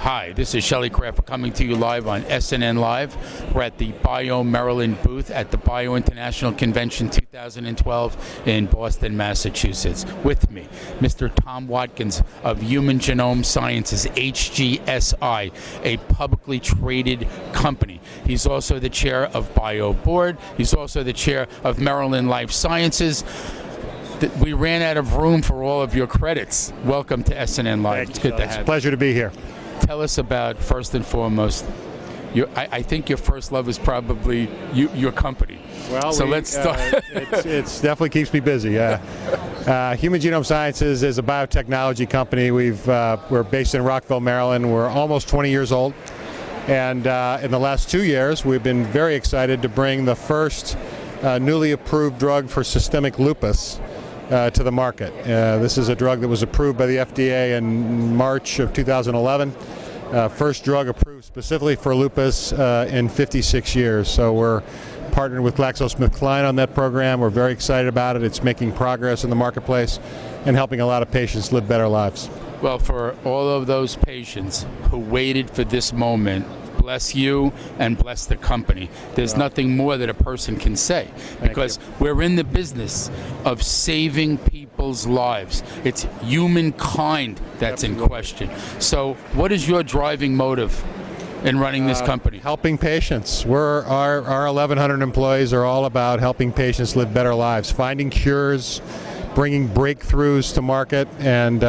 Hi, this is Shelley Crawford coming to you live on SNNLive. We're at the Bio Maryland booth at the Bio International Convention 2012 in Boston, Massachusetts. With me, Mr. Tom Watkins of Human Genome Sciences, HGSI, a publicly traded company. He's also the chair of Bio Board. He's also the chair of Maryland Life Sciences. We ran out of room for all of your credits. Welcome to SNNLive. It's good to have you. It's a pleasure to be here. Tell us about, first and foremost, I think your first love is probably your company. Well, so let's start. It definitely keeps me busy. Human Genome Sciences is a biotechnology company. We're based in Rockville, Maryland. We're almost 20 years old. And in the last 2 years, we've been very excited to bring the first newly approved drug for systemic lupus to the market. This is a drug that was approved by the FDA in March of 2011. First drug approved specifically for lupus in 56 years. So we're partnered with GlaxoSmithKline on that program. We're very excited about it. It's making progress in the marketplace and helping a lot of patients live better lives. Well, for all of those patients who waited for this moment, bless you and bless the company. There's nothing more that a person can say, because we're in the business of saving people's lives. It's humankind that's in question. So what is your driving motive in running this company? Helping patients. Our 1,100 employees are all about helping patients live better lives, finding cures, bringing breakthroughs to market, and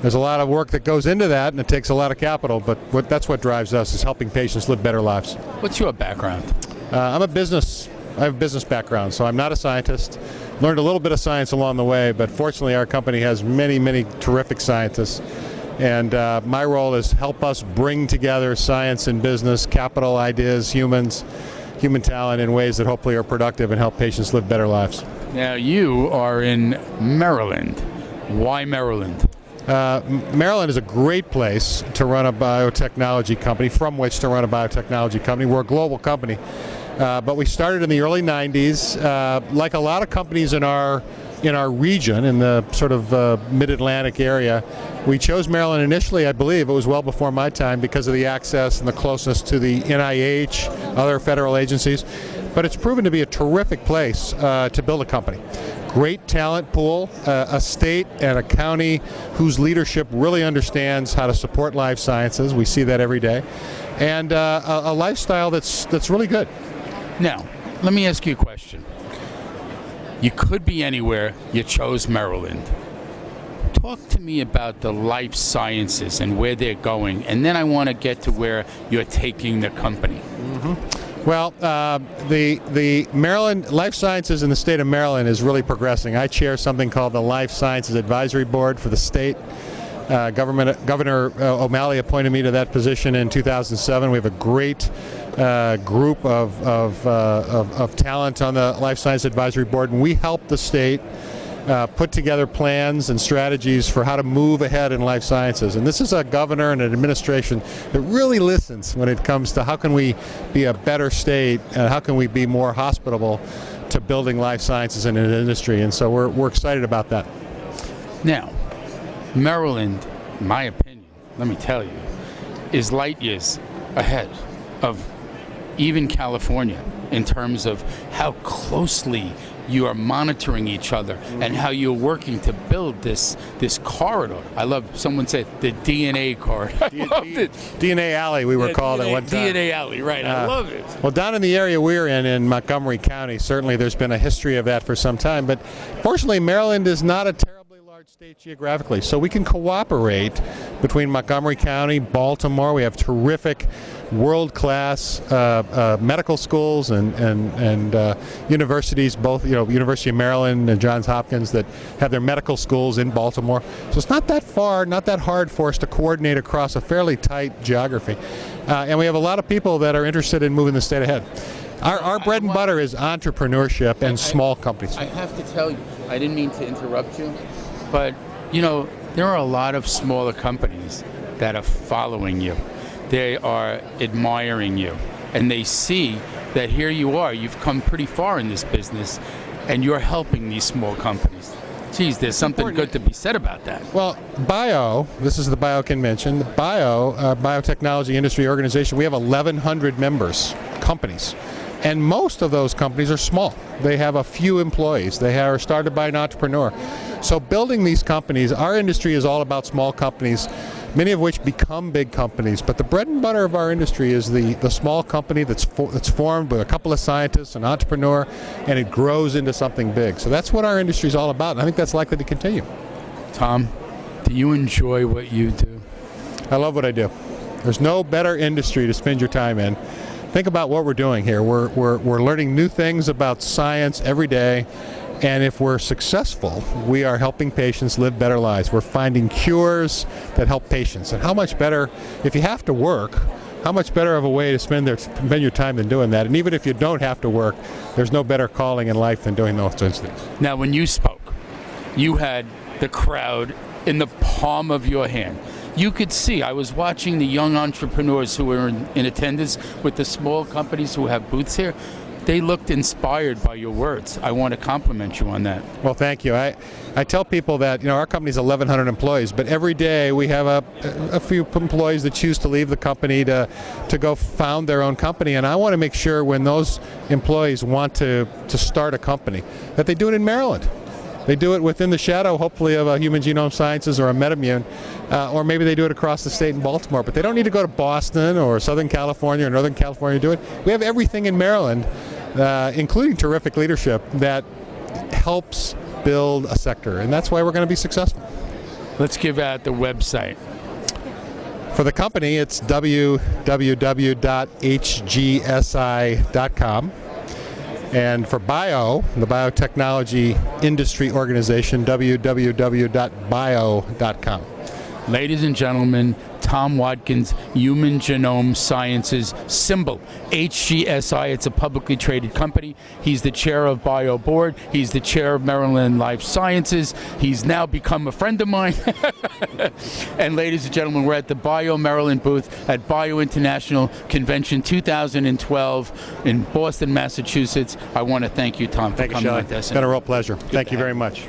there's a lot of work that goes into that, and it takes a lot of capital, but that's what drives us, is helping patients live better lives. What's your background? I have a business background, so I'm not a scientist. Learned a little bit of science along the way, but fortunately our company has many, many terrific scientists. And my role is to help us bring together science and business, capital, ideas, human talent in ways that hopefully are productive and help patients live better lives. Now you are in Maryland. Why Maryland? Maryland is a great place to run a biotechnology company, from which to run a biotechnology company. We're a global company, but we started in the early 90s. Like a lot of companies in our region, in the sort of mid-Atlantic area, we chose Maryland initially, I believe, it was well before my time, because of the access and the closeness to the NIH, other federal agencies. But it's proven to be a terrific place to build a company. Great talent pool, a state and a county whose leadership really understands how to support life sciences. We see that every day. And a lifestyle that's really good. Now, let me ask you a question. You could be anywhere, you chose Maryland. Talk to me about the life sciences and where they're going, and then I want to get to where you're taking the company. Well, the Maryland Life Sciences in the state of Maryland is really progressing. I chair something called the Life Sciences Advisory Board for the state. Governor O'Malley appointed me to that position in 2007. We have a great group of talent on the Life Science Advisory Board, and we help the state put together plans and strategies for how to move ahead in life sciences. And this is a governor and an administration that really listens when it comes to how can we be a better state and how can we be more hospitable to building life sciences in an industry. And so we're excited about that. Now, Maryland, in my opinion, let me tell you, is light years ahead of even California in terms of how closely you are monitoring each other and how you're working to build this corridor. I love, someone said, the DNA corridor. I loved it. DNA Alley, we were called at one time. DNA Alley, right. I love it. Well, down in the area we're in Montgomery County, certainly there's been a history of that for some time, but fortunately Maryland is not a terribly large state geographically, so we can cooperate between Montgomery County, Baltimore. We have terrific world-class medical schools and universities, both University of Maryland and Johns Hopkins, that have their medical schools in Baltimore. So it's not that far, not that hard for us to coordinate across a fairly tight geography. And we have a lot of people that are interested in moving the state ahead. Our bread and butter is entrepreneurship and small companies. I have to tell you, I didn't mean to interrupt you, but there are a lot of smaller companies that are following you. They are admiring you, and they see that here you are, you've come pretty far in this business, and you're helping these small companies. Geez, there's something good to be said about that. Well, this is the Bio Convention, the Biotechnology Industry Organization, we have 1,100 members, companies. And most of those companies are small. They have a few employees. They are started by an entrepreneur. So building these companies, our industry is all about small companies, many of which become big companies. But the bread and butter of our industry is the small company that's formed with a couple of scientists, an entrepreneur, and it grows into something big. So that's what our industry is all about, and I think that's likely to continue. Tom, do you enjoy what you do? I love what I do. There's no better industry to spend your time in. Think about what we're doing here. We're learning new things about science every day, and if we're successful, we are helping patients live better lives. We're finding cures that help patients. And how much better, if you have to work, how much better of a way to spend your time than doing that? And even if you don't have to work, there's no better calling in life than doing those things. Now, when you spoke, you had the crowd in the palm of your hand. You could see, I was watching the young entrepreneurs who were in attendance with the small companies who have booths here. They looked inspired by your words. I want to compliment you on that. Well, thank you. I tell people that, you know, our company's 1,100 employees, but every day we have a few employees that choose to leave the company to go found their own company, and I want to make sure when those employees want to start a company that they do it in Maryland. They do it within the shadow, hopefully, of a Human Genome Sciences or a MedImmune, or maybe they do it across the state in Baltimore. But they don't need to go to Boston or Southern California or Northern California to do it. We have everything in Maryland, including terrific leadership, that helps build a sector, and that's why we're going to be successful. Let's give out the website. For the company, it's www.hgsi.com. And for Bio, the Biotechnology Industry Organization, www.bio.com. Ladies and gentlemen, Tom Watkins, Human Genome Sciences, symbol HGSI. It's a publicly traded company. He's the chair of Bio Board. He's the chair of Maryland Life Sciences. He's now become a friend of mine. And ladies and gentlemen, we're at the Bio Maryland booth at Bio International Convention 2012 in Boston, Massachusetts. I want to thank you, Tom, for coming with us. It's been a real pleasure. Thank you very much.